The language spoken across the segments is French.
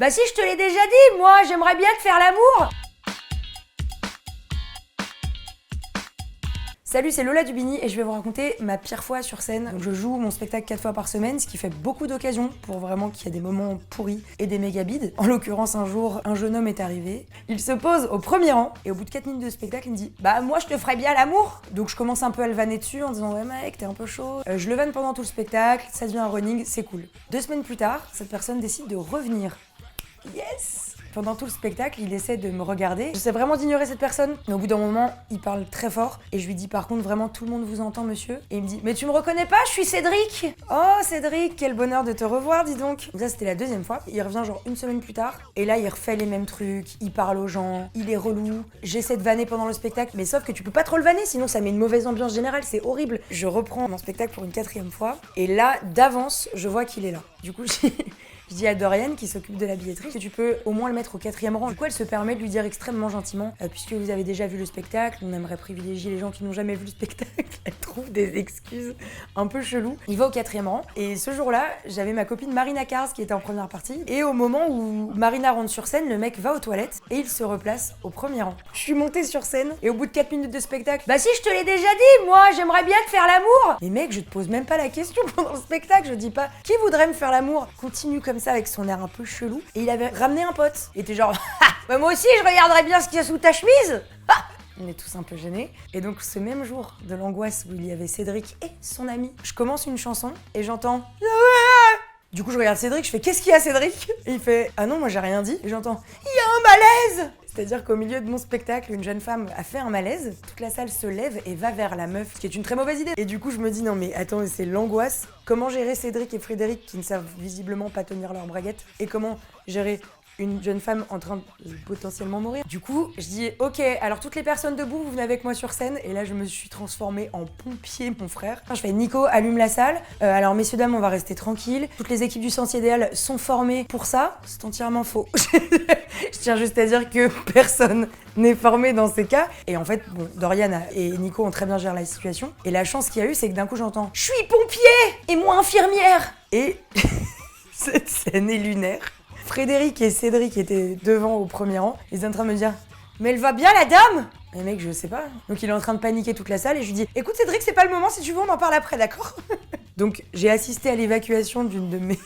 Bah si, je te l'ai déjà dit, moi, j'aimerais bien te faire l'amour. Salut, c'est Lola Dubini et je vais vous raconter ma pire fois sur scène. Donc, je joue mon spectacle 4 fois par semaine, ce qui fait beaucoup d'occasions pour vraiment qu'il y ait des moments pourris et des méga bides. En l'occurrence, un jour, un jeune homme est arrivé. Il se pose au premier rang et au bout de 4 minutes de spectacle, il me dit « Bah moi, je te ferais bien l'amour !» Donc je commence un peu à le vanner dessus en disant « Ouais mec, t'es un peu chaud. » Je le vanne pendant tout le spectacle, ça devient un running, c'est cool. 2 semaines plus tard, cette personne décide de revenir. Yes! Pendant tout le spectacle, il essaie de me regarder. J'essaie vraiment d'ignorer cette personne. Mais au bout d'un moment, il parle très fort. Et je lui dis par contre, vraiment, tout le monde vous entend, monsieur. Et il me dit, mais tu me reconnais pas, je suis Cédric. Oh, Cédric, quel bonheur de te revoir, dis donc. Donc ça, c'était la deuxième fois. Il revient genre une semaine plus tard. Et là, il refait les mêmes trucs. Il parle aux gens. Il est relou. J'essaie de vanner pendant le spectacle. Mais sauf que tu peux pas trop le vanner, sinon ça met une mauvaise ambiance générale. C'est horrible. Je reprends mon spectacle pour une 4e fois. Et là, d'avance, je vois qu'il est là. Du coup, je dis à Dorian, qui s'occupe de la billetterie, que tu peux au moins le mettre au 4e rang. Du coup, elle se permet de lui dire extrêmement gentiment, puisque vous avez déjà vu le spectacle, on aimerait privilégier les gens qui n'ont jamais vu le spectacle. Elle trouve des excuses un peu cheloues. Il va au 4e rang, et ce jour-là, j'avais ma copine Marina Kars qui était en première partie, et au moment où Marina rentre sur scène, le mec va aux toilettes, et il se replace au 1er rang. Je suis montée sur scène, et au bout de 4 minutes de spectacle, bah si, je te l'ai déjà dit, moi, j'aimerais bien te faire l'amour. Mais mec, je te pose même pas la question pendant le spectacle, je dis pas, qui voudrait me faire l'amour? Continue comme ça avec son air un peu chelou, et il avait ramené un pote. Il était genre, bah moi aussi je regarderais bien ce qu'il y a sous ta chemise. On est tous un peu gênés. Et donc ce même jour de l'angoisse où il y avait Cédric et son ami, je commence une chanson et j'entends Du coup je regarde Cédric, je fais qu'est-ce qu'il y a Cédric? Et il fait ah non moi j'ai rien dit. Et j'entends il y a un malaise. C'est-à-dire qu'au milieu de mon spectacle, une jeune femme a fait un malaise, toute la salle se lève et va vers la meuf, ce qui est une très mauvaise idée. Et du coup, je me dis, non mais attends, c'est l'angoisse. Comment gérer Cédric et Frédéric qui ne savent visiblement pas tenir leur braguette? Et comment gérer une jeune femme en train de potentiellement mourir? Du coup, je dis, ok, alors toutes les personnes debout, vous venez avec moi sur scène. Et là, je me suis transformée en pompier, mon frère. Je fais, Nico, allume la salle. Alors, messieurs, dames, on va rester tranquille. Toutes les équipes du Sens Idéal sont formées pour ça. C'est entièrement faux. Je tiens juste à dire que personne n'est formé dans ces cas. Et en fait, bon, Dorian et Nico ont très bien géré la situation. Et la chance qu'il y a eu, c'est que d'un coup, j'entends « Je suis pompier et moi infirmière !» Et cette scène est lunaire. Frédéric et Cédric étaient devant au 1er rang. Ils étaient en train de me dire « Mais elle va bien, la dame ?» Mais mec, je sais pas. Donc il est en train de paniquer toute la salle et je lui dis « Écoute Cédric, c'est pas le moment, si tu veux, on en parle après, d'accord ?» Donc j'ai assisté à l'évacuation d'une de mes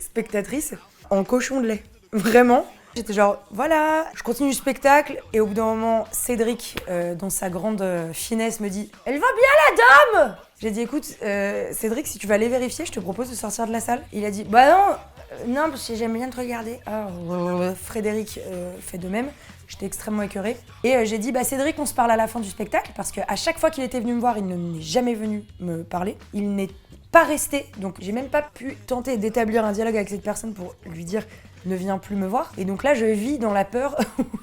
spectatrices en cochon de lait. Vraiment. J'étais genre, voilà, je continue le spectacle et au bout d'un moment, Cédric, dans sa grande finesse, me dit « Elle va bien la dame ?» J'ai dit « Écoute, Cédric, si tu vas aller vérifier, je te propose de sortir de la salle. » Il a dit « Bah non, parce que j'aime bien te regarder. » Frédéric fait de même. J'étais extrêmement écœurée. Et j'ai dit, bah Cédric, on se parle à la fin du spectacle, parce qu'à chaque fois qu'il était venu me voir, il n'est jamais venu me parler. Il n'est pas resté, donc j'ai même pas pu tenter d'établir un dialogue avec cette personne pour lui dire ne viens plus me voir. Et donc là, je vis dans la peur.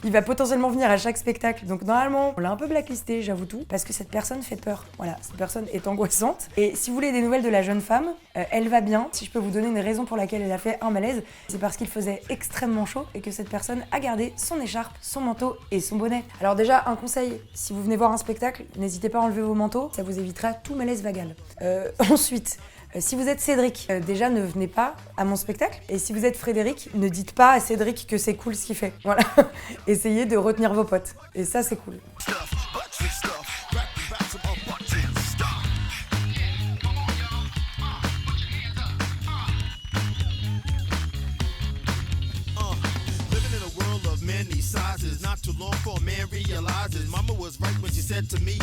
Il va potentiellement venir à chaque spectacle. Donc normalement, on l'a un peu blacklisté, j'avoue tout, parce que cette personne fait peur. Voilà, cette personne est angoissante. Et si vous voulez des nouvelles de la jeune femme, elle va bien. Si je peux vous donner une raison pour laquelle elle a fait un malaise, c'est parce qu'il faisait extrêmement chaud et que cette personne a gardé son écharpe, son manteau et son bonnet. Alors déjà, un conseil, si vous venez voir un spectacle, n'hésitez pas à enlever vos manteaux, ça vous évitera tout malaise vagal. Ensuite, si vous êtes Cédric, déjà ne venez pas à mon spectacle. Et si vous êtes Frédéric, ne dites pas à Cédric que c'est cool ce qu'il fait. Voilà. Essayez de retenir vos potes. Et ça, c'est cool. Many sizes, not too long for a man realizes mama was right when she said to me,